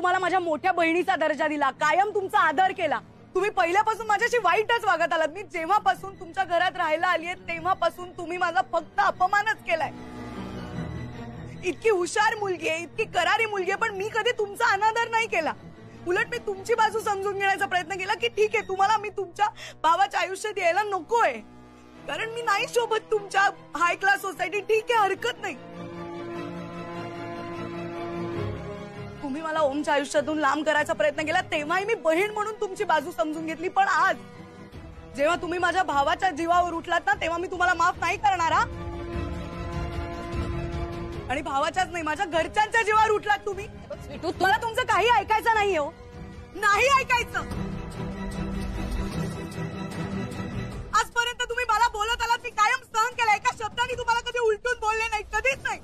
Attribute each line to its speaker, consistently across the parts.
Speaker 1: तुम्हाला माझ्या मोठ्या बहिणीचा दर्जा दिला, कायम तुमचा आदर केला. तुम्ही पहिल्यापासून माझ्याशी वाईटच वागत आलात. मी जेव्हापासून तुमच्या घरात राहायला आलीये तेव्हापासून तुम्ही माझा फक्त अपमानच केलाय. इतकी हुशार मुलगी आहे, इतकी करारी मुलगी आहे, पण मी कधी तुमचा अनादर नाही केला. उलट मी तुमची बाजू समजून घेण्याचा प्रयत्न केला की ठीक आहे, तुम्हाला मी तुमच्या भावाच्या आयुष्यात यायला नकोय, कारण मी नाही शोभत तुमच्या हाय क्लास सोसायटी. ठीक आहे, हरकत नाही. तुम्ही मला ओमच्या आयुष्यातून लांब करायचा प्रयत्न केला तेव्हाही मी बहीण म्हणून तुमची बाजू समजून घेतली. पण आज जेव्हा तुम्ही माझ्या भावाच्या जीवावर उठलात ना, तेव्हा मी तुम्हाला माफ नाही करणार. आणि भावाच्याच नाही, माझ्या घरच्यांच्या जीवावर उठलात तुम्ही. मला तुमचं काही ऐकायचं नाहीये हो, नाही ऐकायचं. आजपर्यंत तुम्ही मला बोलत आलात, मी कायम सहन केलं. एका शब्दाने तुम्हाला कधी उलटून बोलले नाही, कधीच नाही.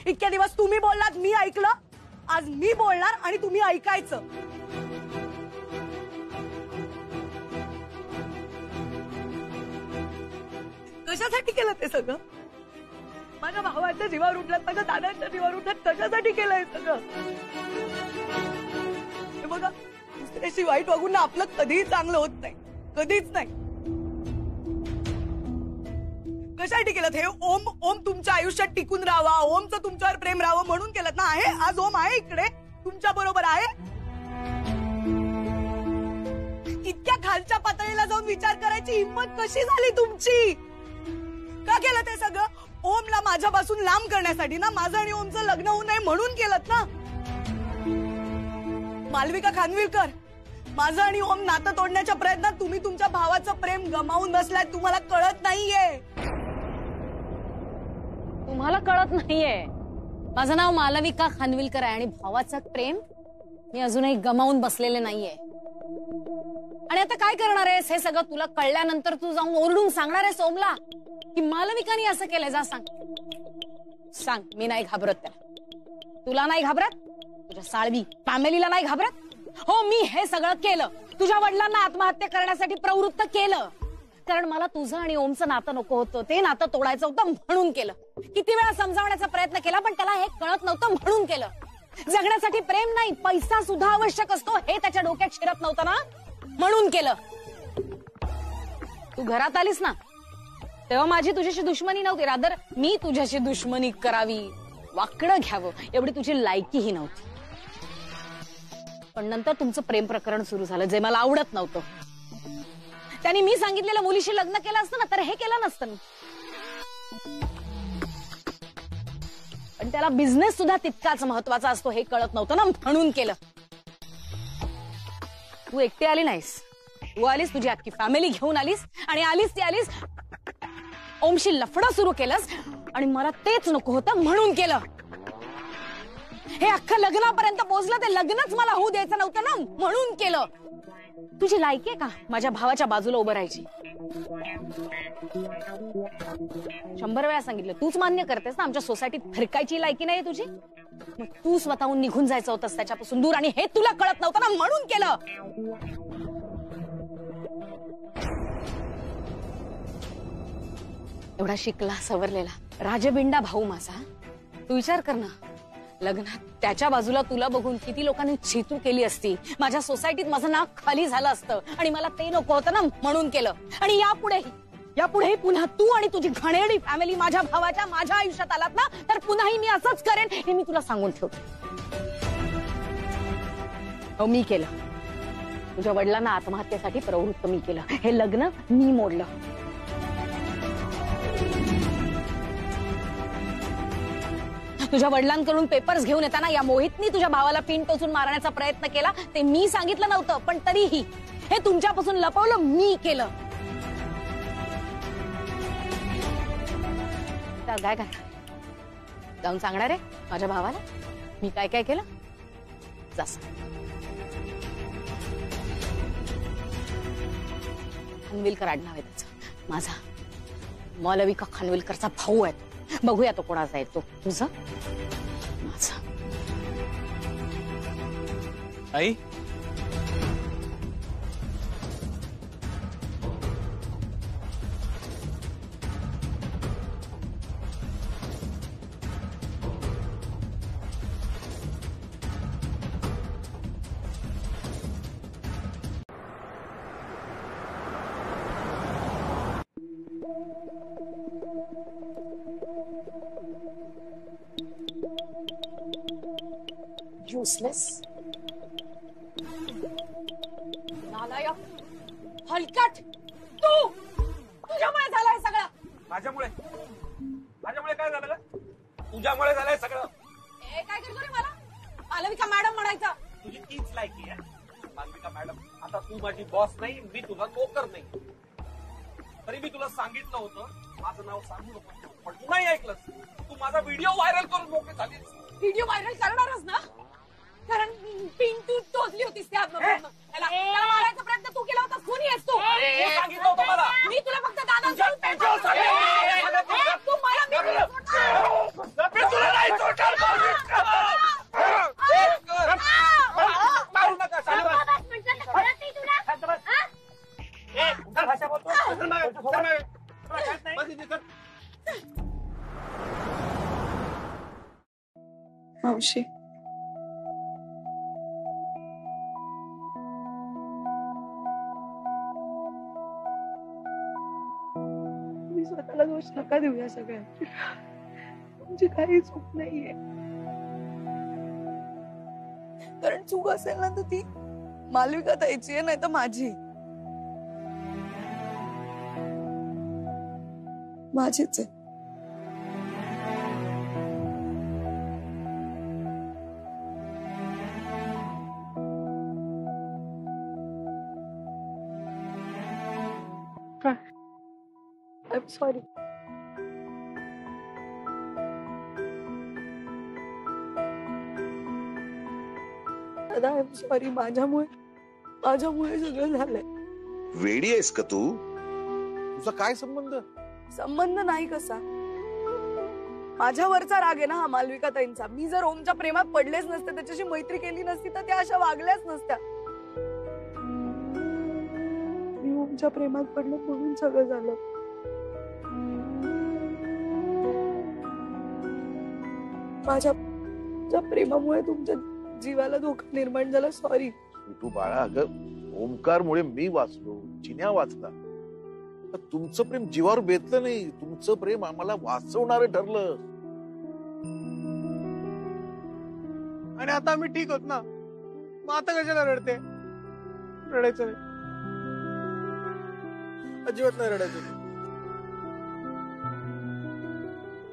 Speaker 1: इतक्या दिवस तुम्ही बोललात, मी ऐकलं. आज मी बोलणार आणि तुम्ही ऐकायचं. कशासाठी केलं ते सगळं? माझ्या भावाच्या जीवावर उठलात, माझ्या दादाच्या जीवावर उठलात. कशासाठी केलंय सगळं? हे बघा, दुसऱ्याशी वाईट वागून ना आपलं कधीही चांगलं होत नाही, कधीच नाही. कशासाठी केलं हे? ओम तुमच्या आयुष्यात टिकून राहावा, ओमचं तुमच्यावर प्रेम राहावं म्हणून केलं ना. आहे आज ओम आहे इकडे तुमच्या बरोबर आहे. इतक्या खालच्या पातळीला जाऊन विचार करायची हिंमत कशी झाली तुमची? का केलं ते सगळं? ओमला माझ्यापासून लांब करण्यासाठी ना, माझं आणि ओमचं लग्न होऊ नये म्हणून केलं ना. मालविका खानविलकर, माझं आणि ओम नातं तोडण्याच्या प्रयत्नात तुम्ही तुमच्या भावाचं प्रेम गमावून बसलाय. तुम्हाला कळत नाहीये.
Speaker 2: तुम्हाला कळत नाहीये. माझं नाव मालविका खानविलकर आहे आणि भावाचं प्रेम मी अजूनही गमावून बसलेले नाहीये. आणि आता काय करणार आहेस? हे सगळं तुला कळल्यानंतर तू जाऊन ओरडून सांगणार आहेस ओमला की मालविकाने असं केलंय? जा सांग. सांग. मी नाही घाबरत त्याला. तुला नाही घाबरत? तुझ्या साळवी फॅमिलीला नाही घाबरत? हो, मी हे सगळं केलं. तुझ्या वडिलांना आत्महत्या करण्यासाठी प्रवृत्त केलं, कारण मला तुझं आणि ओमचं नातं नको होतं. ते नातं तोडायचं होतं म्हणून केलं. किती वेळा समजावण्याचा प्रयत्न केला, पण त्याला हे कळत नव्हतं म्हणून केलं. जगण्यासाठी प्रेम नाही, पैसा सुद्धा आवश्यक असतो हे त्याच्या डोक्यात शिरत नव्हतं ना, म्हणून केलं. तू घरात आलीस ना, तेव्हा माझी तुझ्याशी दुश्मनी नव्हती. रादर मी तुझ्याशी दुश्मनी करावी, वाकडं घ्यावं एवढी तुझी लायकीही नव्हती. पण नंतर तुमचं प्रेम प्रकरण सुरू झालं, जे मला आवडत नव्हतं. त्यांनी मी सांगितलेल्या मुलीशी लग्न केलं असतं ना, तर हे केलं नसतं. पण त्याला बिझनेस सुद्धा तितकाच महत्वाचा असतो हे कळत नव्हतं ना, म्हणून केलं. तू एकटी आली नाहीस, तू आलीस, तुझी अख्खी फॅमिली घेऊन आलीस. आणि आलीस ती आलीस ओमशी लफडं सुरू केलंस, आणि मला तेच नको होतं म्हणून केलं. हे अख्खं लग्नापर्यंत पोहोचलं, ते लग्नच मला होऊ द्यायचं नव्हतं ना, म्हणून केलं. तुझी लायकी आहे का माझ्या भावाच्या बाजूला उभं राहायची? 100 वेळा सांगितलं, तूच मान्य करतेस ना आमच्या सोसायटीत फिरकायची लायकी नाही तुझी. मग तू स्वतःहून निघून जायचं होतंस त्याच्यापासून दूर, आणि हे तुला कळत नव्हतं ना, म्हणून केलं. एवढा शिकला सवरलेला राजबिंडा भाऊ माझा, तू विचार कर ना, लग्नात त्याच्या बाजूला तुला बघून किती लोकांनी छेतू केली असती. माझ्या सोसायटीत माझं नाक खाली झालं असतं, आणि मला ते नको होतं ना, म्हणून केलं. आणि यापुढेही पुन्हा तू आणि तुझी घणेरडी फॅमिली माझ्या आयुष्यात आलात ना, तर पुन्हाही मी असंच करेन, हे मी तुला सांगून ठेवते. हो, मी केलं. तुझ्या वडिलांना आत्महत्येसाठी प्रवृत्त मी केलं. हे लग्न मी मोडलं. तुझ्या वडिलांकडून पेपर्स घेऊन येताना या मोहितनी तुझ्या भावाला पिन टोचून मारण्याचा प्रयत्न केला. ते मी सांगितलं नव्हतं, पण तरीही हे तुमच्यापासून लपवलं मी केलं. काय काय जाऊन सांगणार आहे माझ्या भावाला मी काय काय केलं? खानविलकर आडनाव आहे त्याचं. माझा मालविका खानविलकरचा भाऊ आहे. बघूया तो कोणाचा आहे. तो तुझा माझा.
Speaker 3: आई,
Speaker 2: युसलेस, नालायक, हलकट, तुझ्यामुळे झालंय सगळं.
Speaker 3: माझ्यामुळे काय झालं ग? तुझ्यामुळे झालंय सगळं.
Speaker 2: काय करतो रे मला मालविका मॅडम म्हणायचं?
Speaker 3: तुझी तीच लायकी आहे मालविका मॅडम. आता तू माझी बॉस नाही, मी तुझा नोकर नाही. तरी मी तुला सांगितलं होतं माझं नाव सांगू नको, पण तू नाही ऐकलंस. तू माझा व्हिडिओ व्हायरल करून मोकळी झालीस.
Speaker 2: व्हिडिओ व्हायरल करणारच ना, कारण पिन तू टोचली होतीस त्या त्याला मारायचा प्रयत्न तू केला होता. कोणी आहेस तू?
Speaker 3: हे सांगितलं होतं मला.
Speaker 2: मी तुला फक्त दादा
Speaker 3: तुझ्या
Speaker 2: तू मला
Speaker 3: मी तुला नाही सोडणार. मारू नका. भाषा बोलतो.
Speaker 1: मावशी, मी स्वतःला दोष नका देऊ या सगळ्यात. तुमची काही चूक नाहीये. कारण चूक असेल ना तर ती मालविका ताईची आहे, नाही तर माझी. माझीच आहे. I'm sorry. दादा, I'm sorry. माझ्यामुळे सगळं झालंय.
Speaker 4: वेडी आहेस का तू? तुझा काय संबंध?
Speaker 1: संबंध नाही कसा. माझ्यावरचा राग आहे ना हा मालविका ताईंचा. मी जर ओमच्या प्रेमात पडलेच नसते, त्याच्याशी मैत्री केली नसती तर त्या अशा वागल्याच नसत्या. मी ओमच्या प्रेमात पडले म्हणून सगळं झालं. माझ्या प्रेमामुळे तुमच्या जीवाला धोका निर्माण झाला. सॉरी.
Speaker 4: तू बाळा, अगं ओमकारमुळे मी वाचलो, चिन्या वाचला. तर तुमचं प्रेम जीवावर बेतलं नाही, तुमचं प्रेम आम्हाला वाचवणारं ठरलं.
Speaker 5: आणि आता आम्ही ठीक होत ना, मग आता कशाला रडते? रडायचं नाही, अजिबात नाही रडायचं.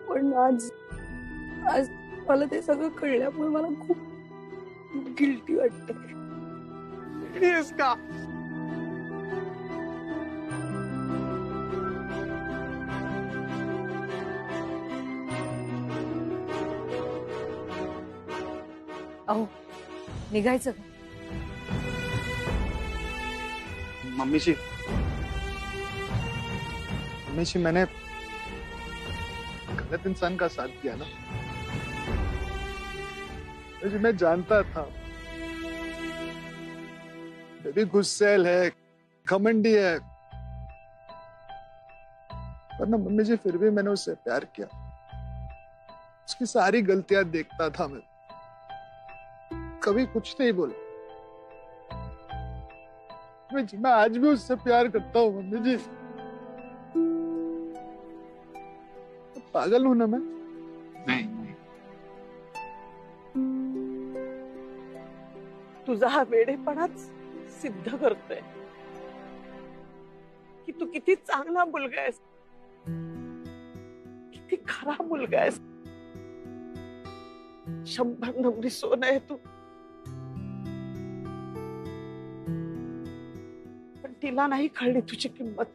Speaker 1: पण आज मला ते सगळं कळल्यामुळे मला खूप गिल्टी वाटतंय.
Speaker 5: का
Speaker 2: अहो, निघायचं.
Speaker 5: मम्मीशी मैंने गलत इंसान का साथ दिया ना. मैं जानता था बेबी गुस्सैल है, घमंडी है, पर ना मम्मी जी फिर भी मैंने उससे प्यार किया. उसकी सारी गलतियां देखता था मैं, कभी कुछ नहीं बोला. मैं आज भी उससे प्यार करता हूँ मम्मी जी. पागल हूं ना मैं? नहीं.
Speaker 1: तुझा हा वेडेपणाच सिद्ध करतोय की तू किती चांगला मुलगा आहेस, किती खरा मुलगा आहेस. 100 नंबरी सोनं आहे तू. पण तिला नाही कळली तुझी किंमत.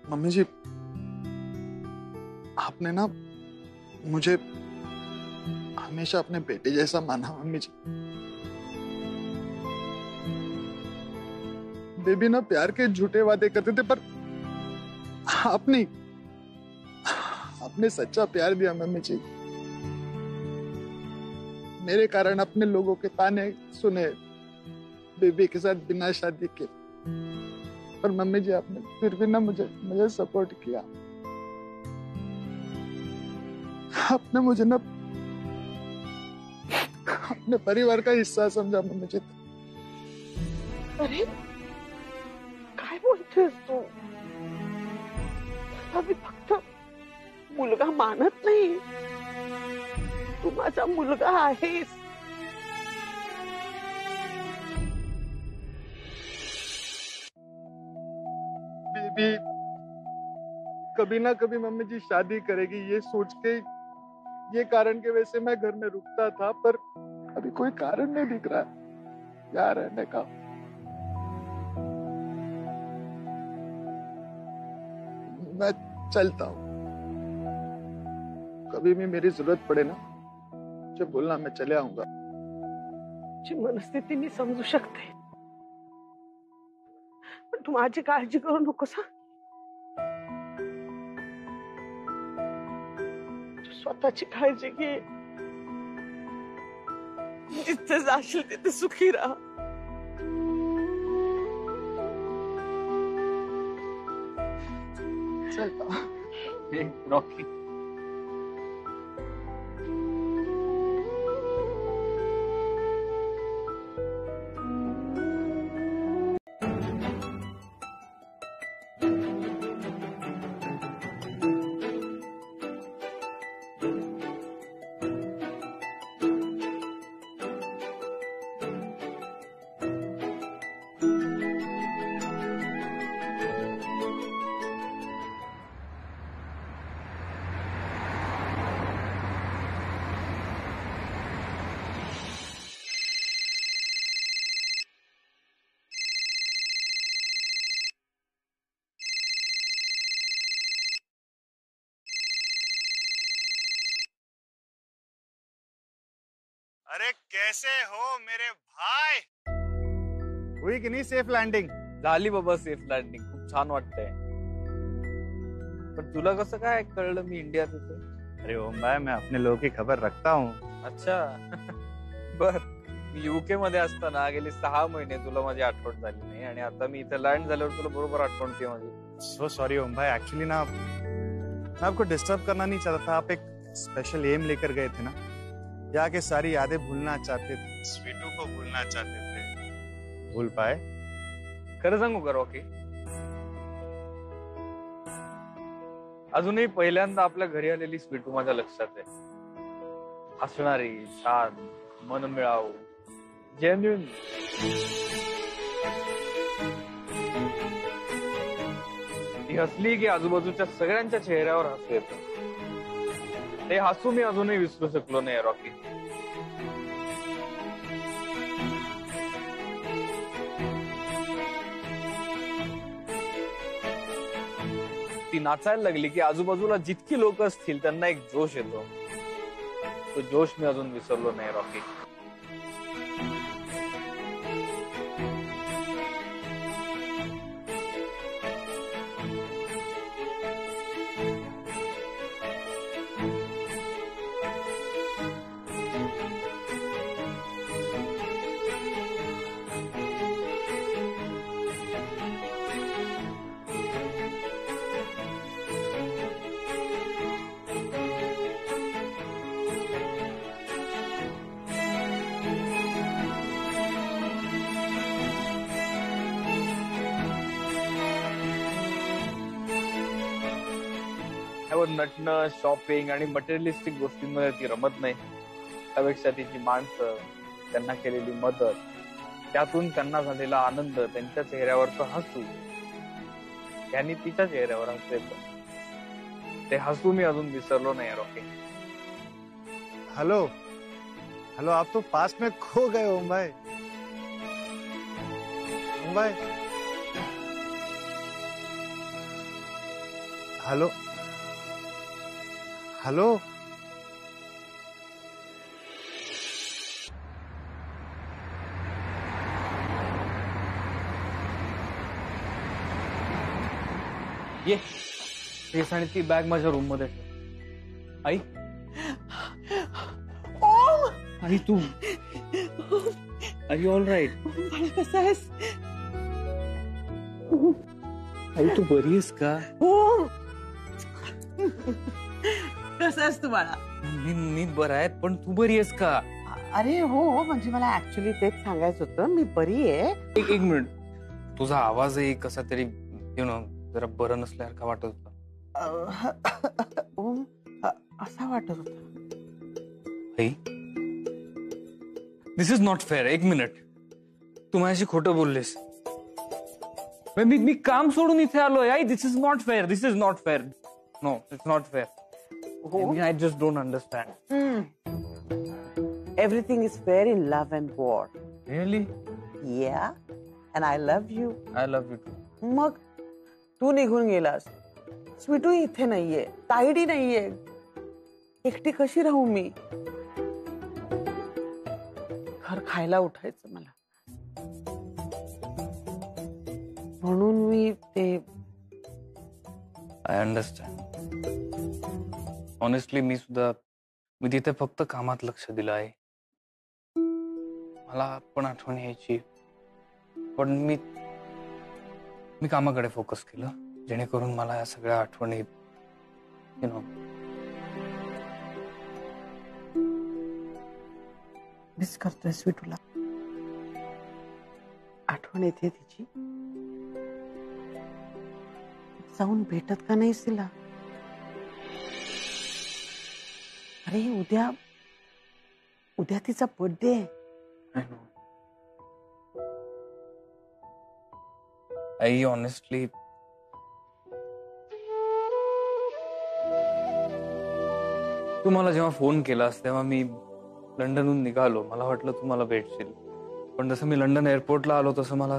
Speaker 5: मम्मी जी, आपने ना मुझे हमेशा अपने बेटे जैसा माना मम्मी जी. बेबी ना प्यार के झूठे वादे करते थे, पर आपने सच्चा प्यार दिया मम्मी जी. मेरे कारण अपने लोगों के ताने सुने बेबी के साथ बिना शादी के, पर मम्मी जी आपने फिर भी ना मुझे सपोर्ट किया. आपने मुझे ना अपने परिवार का हिस्सा समझा मम्मी जी.
Speaker 1: अरे काय बोलतेस तू? मी फक्त मुलगा मानत नाही,
Speaker 6: तू माझा मुलगा आहेस.
Speaker 5: बेबी कभी ना कभी मम्मी जी शादी करेगी, ये सोच के, ये कारण के वजह से मैं घर में रुकता था, पर अभी कोई कारण नहीं दिख रहा यहाँ रहने का. मैं चलता हूँ. कभी भी मेरी जरूरत पड़े ना, मुझे बोलना, मैं चले आऊंगा.
Speaker 6: तुझी मनस्थिती मी समजू शकते, पण तू माझी काळजी करू नकोस. तू स्वतःची काळजी घे. जिथे जाशील तिथे सुखी राहा.
Speaker 5: चलता हूँ.
Speaker 3: रॉकी
Speaker 7: अरे कैसे हो मेरे भाई? हुई की नाही सेफ लँडिंग?
Speaker 3: झाली बाबा सेफ लँडिंग. खूप छान वाटतंय. पण तुला कसं काय कळलं मी इंडियात येतो?
Speaker 7: अरे ओम भाई, मैं अपने लोगों की खबर रखता हूँ.
Speaker 3: अच्छा. बर. मी युके मध्ये असताना गेली 6 महिने तुला माझी आठवण झाली नाही, आणि आता मी इथे लँड झाल्यावर तुला बरोबर आठवण येते माझी.
Speaker 7: सो सॉरी ओम भाई, एक्चुअली ना मैं आपको डिस्टर्ब करना नहीं चाहता था. आप एक स्पेशल एम लेकर गए थे ना, यहाँ के सारी यादें भूलना चाहते थे, स्वीटू को भूलना चाहते थे. भूल पाए?
Speaker 3: खरं सांगू का रॉकी, अजूनही पहिल्यांदा आपल्या घरी आलेली स्वीटू माझ्या लक्षात आहे. हसणारी, छान, मनमिळाऊ, जेन्युइन. ती हसली की आजूबाजूच्या सगळ्यांच्या चेहऱ्यावर हसू येतं. ते हसू मी अजूनही विसरू शकलो नाही रॉकी. ती नाचायला लागली की आजूबाजूला जितकी लोक असतील त्यांना एक जोश येतो. तो जोश मी अजून विसरलो नाही रॉकी. नटणं, शॉपिंग आणि मटेरियलिस्टिक गोष्टींमध्ये ती रमत नाही. त्यापेक्षा तिची माणसं, त्यांना केलेली मदत, त्यातून त्यांना झालेला आनंद, त्यांच्या चेहऱ्यावरचं हसू, यांनी तिच्या चेहऱ्यावर हसू येतं. ते हसू मी अजून विसरलो नाही रॉकी.
Speaker 7: हेलो हेलो, आप तो पास में खो गए ओम भाई. ओम भाई, हेलो हेलो.
Speaker 3: ये ड्रेस आणि ती बॅग माझ्या रूम मध्ये. आई,
Speaker 6: ओम,
Speaker 3: आई तू आर यू ऑल राईट?
Speaker 6: बाळा कसा आहेस?
Speaker 3: आई तू बरी आहेस का?
Speaker 6: ओम, कसा आहेस तू बाळा?
Speaker 3: मी बरा आहे, पण तू बरी आहेस का?
Speaker 6: अरे हो, म्हणजे मला ऍक्च्युली तेच सांगायचं होतं. मी बरी आहे.
Speaker 3: एक मिनिट. तुझा आवाजही कसा तरी जरा बरं नसल्यासारखा वाटत होता.
Speaker 6: ओम, असा वाटत होता.
Speaker 8: I this is not fair. एक मिनिट, तू माझ्याशी खोटं बोललेस. मी काम सोडून इथे आलोय. I this is not fair. This is not fair. No it's not fair. I just don't understand.
Speaker 6: Everything is fair in love and war.
Speaker 8: Really?
Speaker 6: Yeah and I love you.
Speaker 8: I love you too.
Speaker 6: मग तू निघून गेलास. स्वीटू इथे नाहीये, ताईडी नाहीये. एकटी कशी राहू मी? घर खायला उठायचं मला, म्हणून मी ते.
Speaker 8: I understand. ऑनेस्टली मी तिथे फक्त कामात लक्ष दिलं आहे. मला पण आठवण यायची, पण मी कामाकडे फोकस केलं, जेणेकरून मला या सगळ्या आठवणी
Speaker 6: मिस करतोय स्वीटूला. आठवण येते तिची. जाऊन भेटत का नाहीस तिला? अरे उद्या तिचा बर्थडे आहे.
Speaker 8: आई ऑनेस्टली तू मला जेव्हा फोन केलास तेव्हा मी लंडनहून निघालो. मला वाटलं तू मला भेटशील, पण जसं मी लंडन एअरपोर्टला आलो तसं मला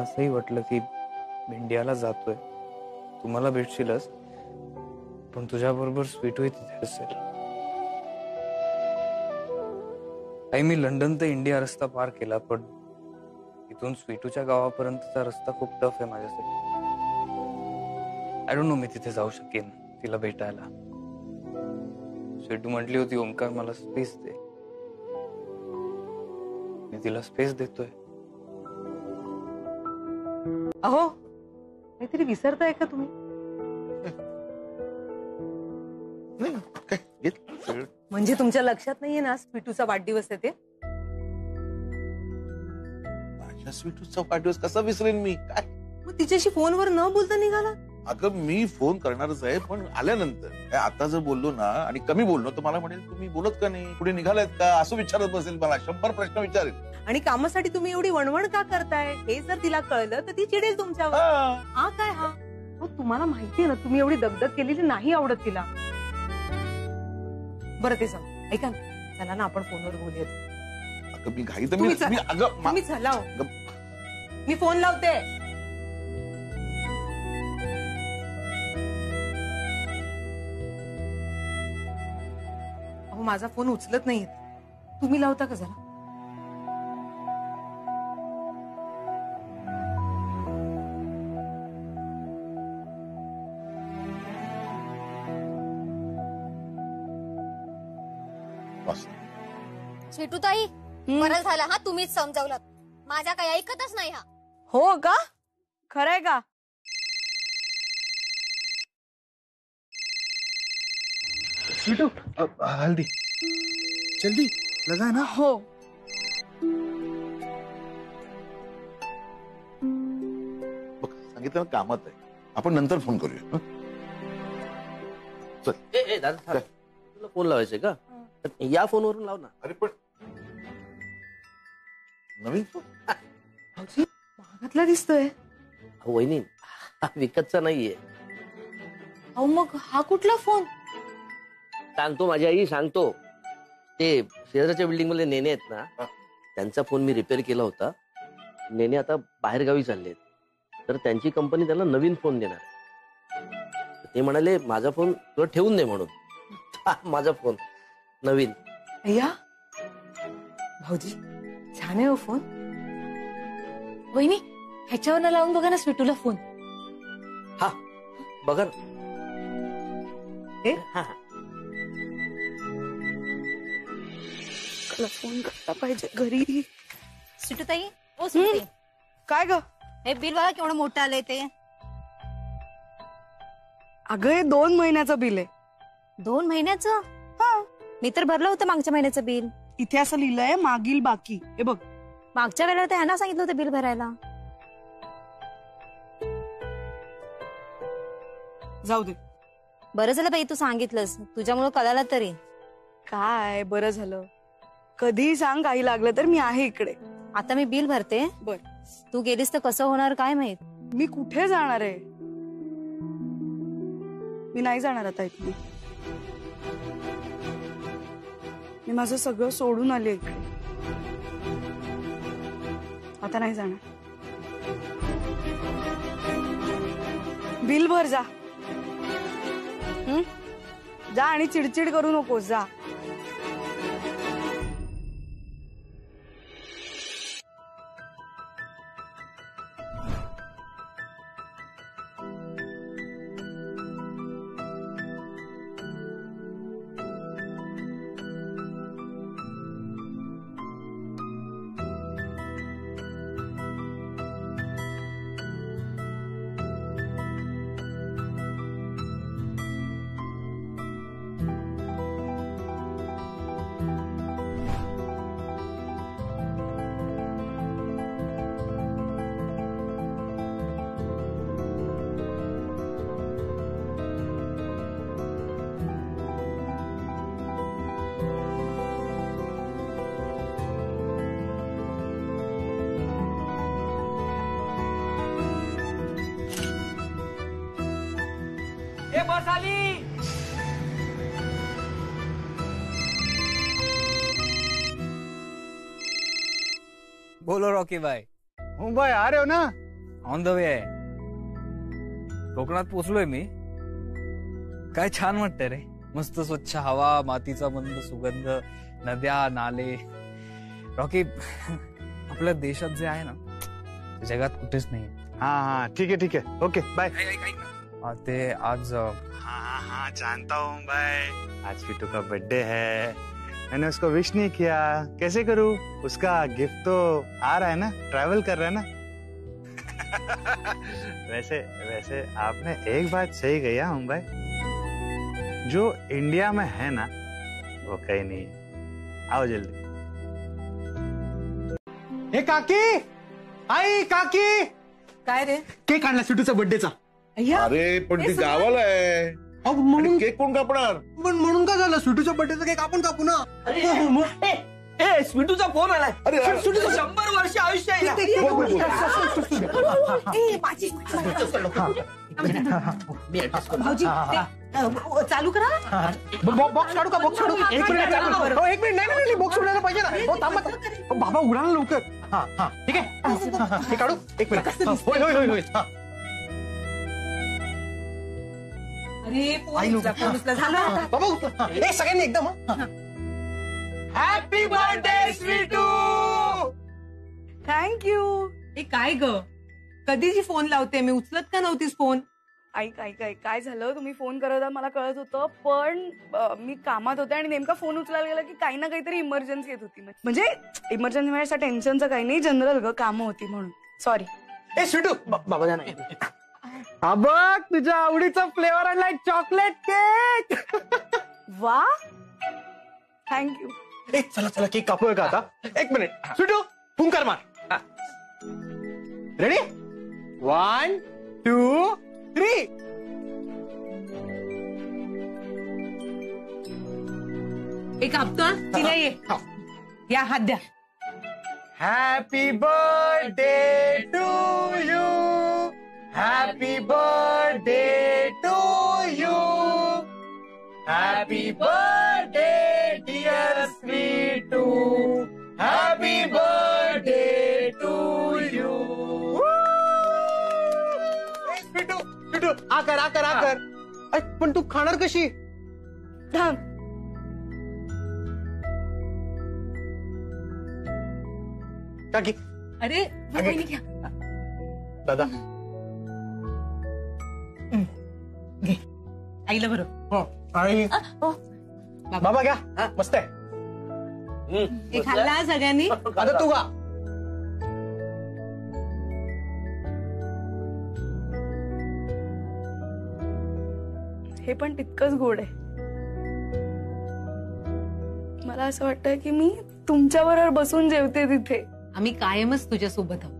Speaker 8: असंही वाटलं की इंडियाला जातोय. तू मला भेटशीलच, पण तुझ्याबरोबर स्वीटूही तिथे असेल. आई मी लंडन ते इंडिया रस्ता पार केला, पण इथून स्वीटूच्या गावापर्यंतचा रस्ता खूप टफ आहे माझ्यासाठी. आय डोंट नो मी तिथे जाऊ शकेन तिला भेटायला. स्वीटू म्हटली होती ओमकार मला स्पेस दे. मी तिला स्पेस देतोय.
Speaker 1: अहो काहीतरी विसरताय का तुम्ही?
Speaker 4: नाही काय घेत.
Speaker 1: म्हणजे तुमच्या लक्षात नाहीये ना स्वीटूचा वाढदिवस आहे ते?
Speaker 4: माझ्या स्वीटूचा वाढदिवस कसा विसरेन मी? काय
Speaker 1: मग तिच्याशी फोनवर न बोलता निघाला?
Speaker 4: अगं मी फोन करणारच आहे, पण आल्यानंतर. काय आता जर बोललो ना आणि कमी बोललो तर मला म्हणेल तुम्ही बोलत का नाही, पुढे निघालायत का, असं विचारत बसेल. मला 100 प्रश्न विचारेल.
Speaker 1: आणि कामासाठी तुम्ही एवढी वणवण का करताय हे जर तिला कळलं तर ती चिडेल तुमच्यावर. हा काय हा? तुम्हाला माहितीये ना तुम्ही एवढी दगदग केलेली नाही आवडत तिला. बरं ते सांग, ऐका ना, चला ना आपण फोनवर बोलूयात.
Speaker 4: अगं मी घाई तर
Speaker 1: तुम्ही
Speaker 4: अगं
Speaker 1: चला, मी फोन लावते. अहो माझा फोन उचलत नाहीये, तुम्ही लावता का जरा?
Speaker 9: स्वीटूताई बरं झालं हा तुम्हीच समजावलं. माझ्या काही ऐकतच नाही हा.
Speaker 1: हो का? खरंय का?
Speaker 7: स्वीटू हल्दी जल्दी लगा ना.
Speaker 1: हो
Speaker 4: बघ सांगितलं ना कामात आहे, आपण नंतर फोन करूया. चल.
Speaker 10: दादा तुला फोन लावायचंय का? या फोनवरून लाव ना.
Speaker 4: अरे पण नवीन फोन
Speaker 1: महागातला दिसतोय.
Speaker 10: वहिनी हा विकतचा नाहीये.
Speaker 2: अहो मग हा कुठला फोन?
Speaker 10: सांगतो माझी आई, सांगतो. ते शेजारच्या बिल्डिंग मध्ये नेने आहेत ना, त्यांचा फोन मी रिपेअर केला होता. नेने आता बाहेर गावी चाललेत, तर त्यांची कंपनी त्यांना नवीन फोन देणार. ते म्हणाले माझा फोन तुला ठेवून दे म्हणून. माझा फोन नवीन.
Speaker 1: अय्या भाऊजी छान आहे हो फोन.
Speaker 2: वहिनी ह्याच्यावर लावून बघा ना स्वीटूला फोन.
Speaker 10: हा बघा ना.
Speaker 1: फोन करता पाहिजे घरी.
Speaker 9: स्वीटूताई ओ स्वीटूताई,
Speaker 1: काय ग?
Speaker 9: हे बिल बघा केवढं मोठं आलंय ते.
Speaker 1: अगं हे 2 महिन्याचं बिल आहे.
Speaker 9: 2 महिन्याचं? मी तर भरलं होतं मागच्या महिन्याचं बिल.
Speaker 1: इथे असं लिहिलंय मागील बाकी. हे बघ
Speaker 9: मागच्या वेळेला तर ह्यांना सांगितलं होतं बिल भरायला.
Speaker 1: जाऊ दे,
Speaker 9: बरं झालं बाई तू सांगितलंस, तुझ्यामुळे कळालं तरी.
Speaker 1: काय बरं झालं, कधीही सांग, काही लागलं तर मी आहे इकडे.
Speaker 9: आता मी बिल भरते.
Speaker 1: बर.
Speaker 9: तू गेलीस तर कसं होणार काय माहित.
Speaker 1: मी कुठे जाणार आहे? मी नाही जाणार आता इकडे. मी माझं सगळं सोडून आले इकडे. आता नाही जाणार. बिल भर जा. जा आणि चिडचिड करू नकोस. जा.
Speaker 3: बस आली.
Speaker 8: बोलो रॉकी भाई.
Speaker 5: मुंबई आ रहे हो ना?
Speaker 8: ऑन द वे आहे. कोकणात पोचलोय मी. काय छान वाटतंय रे. मस्त स्वच्छ हवा, मातीचा मंद सुगंध, नद्या, नाले. रॉकी, आपल्या देशात जे आहे ना, जगात कुठेच नाही.
Speaker 5: हाँ ठीक है ओके बाय.
Speaker 8: ते आज
Speaker 7: हाँ जानता हूँ भाई, आज स्वीटू का बर्थडे है. मैंने उसको विश नहीं किया, कैसे करूँ? उसका गिफ्ट तो आ रहा है ना, ट्रैवल कर रहा है ना. वैसे आपने एक बात सही कही है भाई, जो इंडिया में है ना वो कहीं नहीं है. आओ जल्दी.
Speaker 5: हे काकी, आई काकी.
Speaker 6: काय रे?
Speaker 5: केक आणला स्वीटूचा बर्थडेचा.
Speaker 4: अरे पण ती गावाला आहे.
Speaker 5: म्हणून
Speaker 4: केक कोण कापणार?
Speaker 5: म्हणून का झालं? स्वीटूच्या बर्थडेचा केक आपण कापू ना.
Speaker 3: ए स्वीटूचा फोन आलाय.
Speaker 4: अरे
Speaker 3: 100 वर्ष आयुष्य आहे.
Speaker 6: भाऊजी चालू करा.
Speaker 5: बॉक्स काढू का? बॉक्स काढू. एक मिनिट नाही बॉक्स उडायला पाहिजे ना. थांबा बाबा, उडा ना लवकर. हा ठीक आहे. हे काढू. एक मिनिट. होय.
Speaker 6: अरे झालं
Speaker 5: बाबा हे सगळ्यांनी एकदम. Happy birthday Sweetu.
Speaker 1: थँक्यू.
Speaker 6: ए काय ग, कधीची फोन लावते मी, उचलत का नव्हतीस फोन?
Speaker 1: ऐक काय झालं, तुम्ही फोन करत आहात मला कळत होतं, पण मी कामात होते आणि नेमका फोन उचलायला गेला की काही ना काहीतरी इमर्जन्सी येत होती. म्हणजे इमर्जन्सी म्हणजे टेन्शनचं काही नाही, जनरल ग कामं होती म्हणून. सॉरी.
Speaker 5: ए स्वीटू बाबा द्या ना. हा बघ, तुझ्या आवडीचा फ्लेवर आणलाय, चॉकलेट केक.
Speaker 1: वा, थँक्यू.
Speaker 5: ए चला केक कापूया का आता? एक मिनिट. स्वीटू फुंकार मार. रेडी? 1 2 3.
Speaker 6: एक कापतो तिला. ये या हात द्या.
Speaker 5: Happy birthday to you. Happy birthday to you. Happy birthday dear Sweetu. Happy birthday to you. Sweetu आ कर. पण तू खाणार कशी?
Speaker 1: थांब.
Speaker 5: काकी.
Speaker 6: अरे घ्या.
Speaker 5: दादा
Speaker 6: घे आईला बरोबर.
Speaker 5: हो आणि बाबा घ्या. मस्त आहे.
Speaker 6: हे खाल्ला सगळ्यांनी.
Speaker 5: आता तू गा.
Speaker 1: हे पण तितकंच गोड आहे. मला असं वाटतं की मी तुमच्याबरोबर बसून जेवते तिथे.
Speaker 6: आम्ही कायमच तुझ्या सोबत आहोत.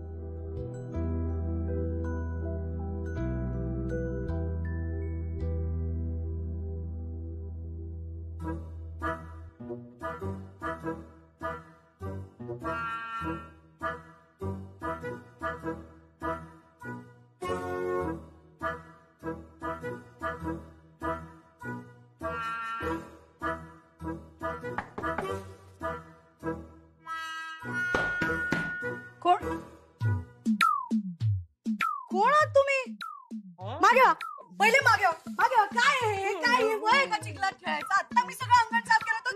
Speaker 1: मागे वा. पहिले मागे वा. मागे वा. काय आहे हे? काय हे? वय आहे का चिखलात खेळायचं? आता मी सगळं अंगण साफ केलं तर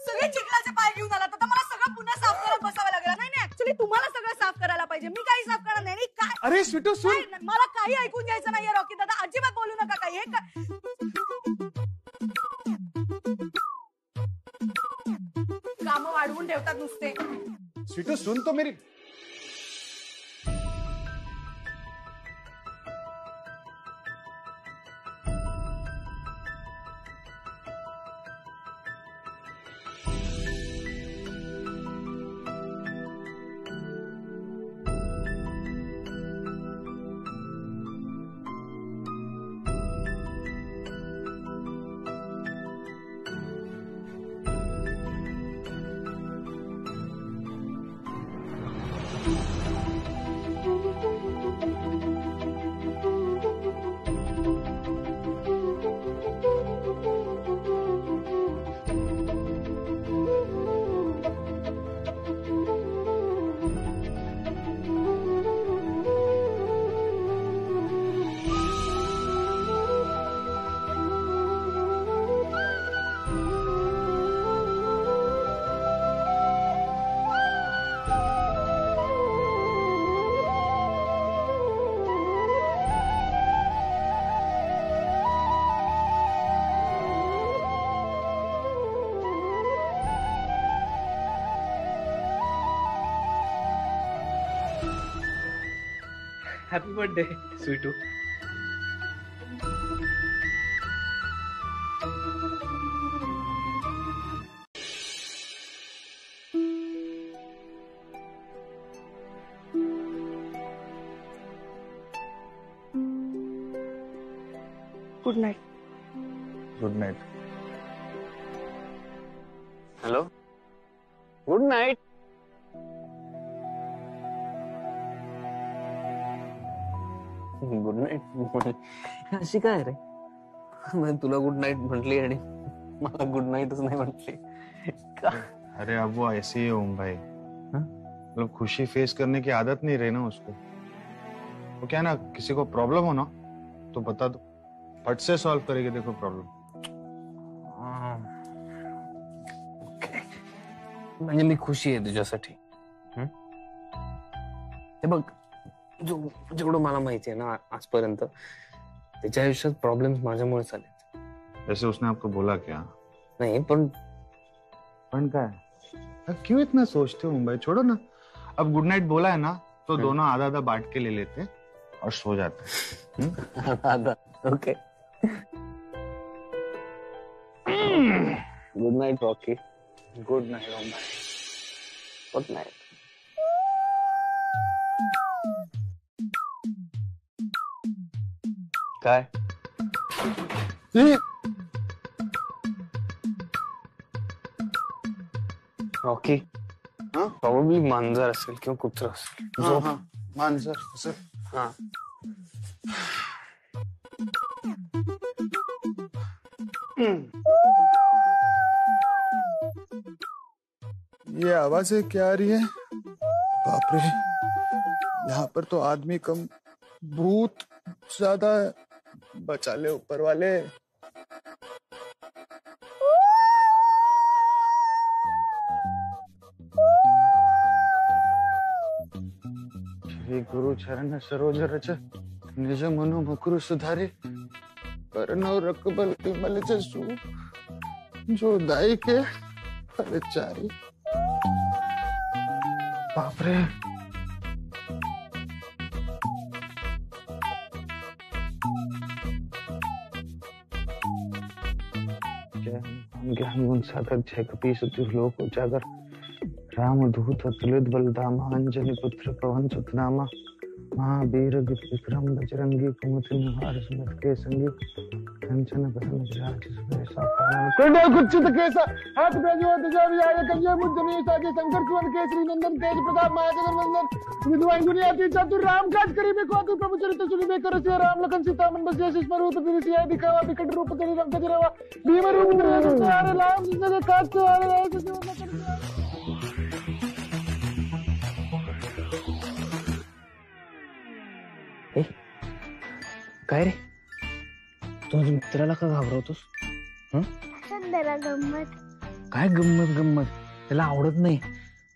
Speaker 1: सगळे चिखलाचे पाय घेऊन आला तर मला सगळं पुन्हा साफ करत बसावं लागलं. नाही नाही, ऍक्च्युली तुम्हाला सगळं साफ करायला पाहिजे. मी काही साफ करणार नाही. आणि काय
Speaker 7: अरे स्वीटू सुन.
Speaker 1: काय? मला काही ऐकून घ्यायचं नाहीये रॉकी दादा. अजिबात बोलू नका काही. हे काय कामं वाढवून ठेवतात नुसते.
Speaker 7: स्वीटू सुन तो मेरी.
Speaker 3: Happy birthday Sweetu.
Speaker 1: Good night.
Speaker 7: Good night.
Speaker 8: Hello, good night. Good night अशी काय रे? तुला गुड नाईट म्हटली आणि मला गुड नाईटच नाही म्हटली का?
Speaker 7: अरे अब वो ऐसे ही ओम भाई, मतलब खुशी फेस करने की आदत नहीं रही ना उसको. वो क्या ना, किसी को प्रॉब्लम हो ना तो बता दो, फट से सॉल्व करेगी देखो प्रॉब्लम.
Speaker 8: म्हणजे मी खुशी आहे तुझ्यासाठी. हे बघ, जेवढं मला माहिती आहे ना आजपर्यंत, त्याच्या आयुष्यात प्रॉब्लेम्स माझ्यामुळे आले.
Speaker 7: वैसे उसने आपको बोला क्या?
Speaker 8: नाही पण
Speaker 7: क्या? क्यों इतना सोचते हो भाई? छोड़ो ना. अब गुड नाइट बोला है ना तो दोनों आधा आधा बांट के ले लेते और सो जाते.
Speaker 8: आधा. Okay. Good night Rocky.
Speaker 7: Good night Om भाई.
Speaker 8: Good night. काय? रॉकी, प्रॉब्ली मांजर असेल किंवा कुत्रा असेल.
Speaker 7: मांजर असेल.
Speaker 8: हा.
Speaker 5: ये आवाजें क्या आ रही है? बाप रे, यहाँ पर तो आदमी कम भूत ज्यादा है. बचा ले ऊपर वाले.
Speaker 7: श्री गुरु चरण सरोज रच निज मनो मुकुरु सुधारे करणो रकबल विमल जसु जो दाई के फलचारी. बाप रे. ज्ञान गुण सागर जय कपीस लोक उजागर राम दूत अतुलित बलधामा अंजनी पुत्र पवन सुतनामा महावीर विक्रम बजरंगी कुमति निवार सुमत के संगी कंचन बरन विराज सुबेसा कुंडल कुच्चित केसा हाथ प्रज्वलित जय विजय कन्या मुद्दनी सागे शंकर सुवन केसरी नंदन तेज प्रताप महाजगन नंदन विद्वान गुणियाती चतुर राम काज करीबे को अतुल प्रभु चरित्र सुनिबे कर सिया राम लखन सीता मन बस जय स्मरूप दिसिया दिखावा विकट रूप तेरी रंग जरावा भीम रूप तेरे सारे राम जिसने काज के वाले ऐसे जीवन कर.
Speaker 8: काय रे तू माझ्या मित्राला का घाबरवतोस?
Speaker 11: जरा गंमत.
Speaker 8: काय गंमत गंमत? त्याला आवडत नाही.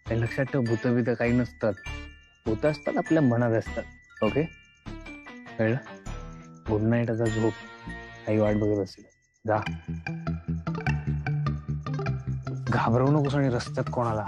Speaker 8: हे लक्षात ठेव, भूत बित काही नसतात. भूत असतात आपल्या मनात असतात. ओके, कळलं? Good night. आता झोप, काही वाट बघत असेल. जा, घाबरवू नकोस आणि रस्त्यात कोणाला.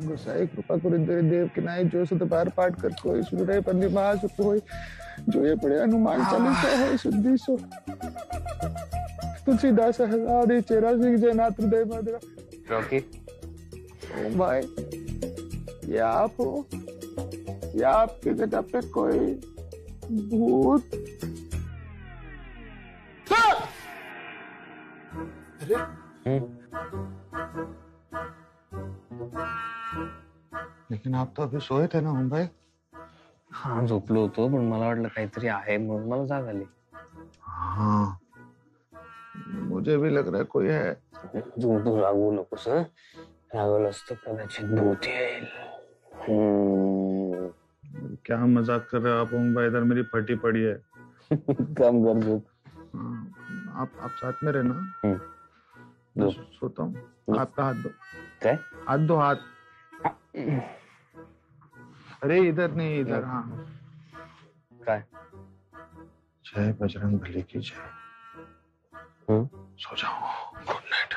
Speaker 5: गोसाई कृपा करी तेरे देव के नाई जो सत बार पाठ कर कोई सुन रहे पंदी महासुख होई जो ये पड़े हनुमान चालीसा होई शुद्धि सो तुलसीदास आदि चेरा सिंह जयनाथ हृदय मधुरा.
Speaker 8: रॉकी,
Speaker 5: ओम भाई, ये आप हो या आपकी जगह पे कोई भूत?
Speaker 7: लेकिन आप तो अभी सोए थे ना ओम भाई.
Speaker 8: हा, झोपलो होतो, पण मला वाटलं काहीतरी आहे म्हणून मला जाग आली.
Speaker 5: हाँ, मुझे भी लग रहा है कोई है.
Speaker 8: तू रागवू नकोस. रागवलंस तर कदाचित भूत येईल.
Speaker 5: क्या मजाक कर रहे हो आप ओम भाई? इधर मेरी फटी पड़ी है.
Speaker 8: काम कर झोप.
Speaker 5: आप साथ में रहना.
Speaker 8: दो.
Speaker 5: सोता हूँ. आपका हाथ दो.
Speaker 8: काय?
Speaker 5: हाथ दो, हाथ. अरे इधर नहीं, इधर. हाँ,
Speaker 8: काय?
Speaker 5: जय बजरंग बली की जय. सो जाओ. Good Knight.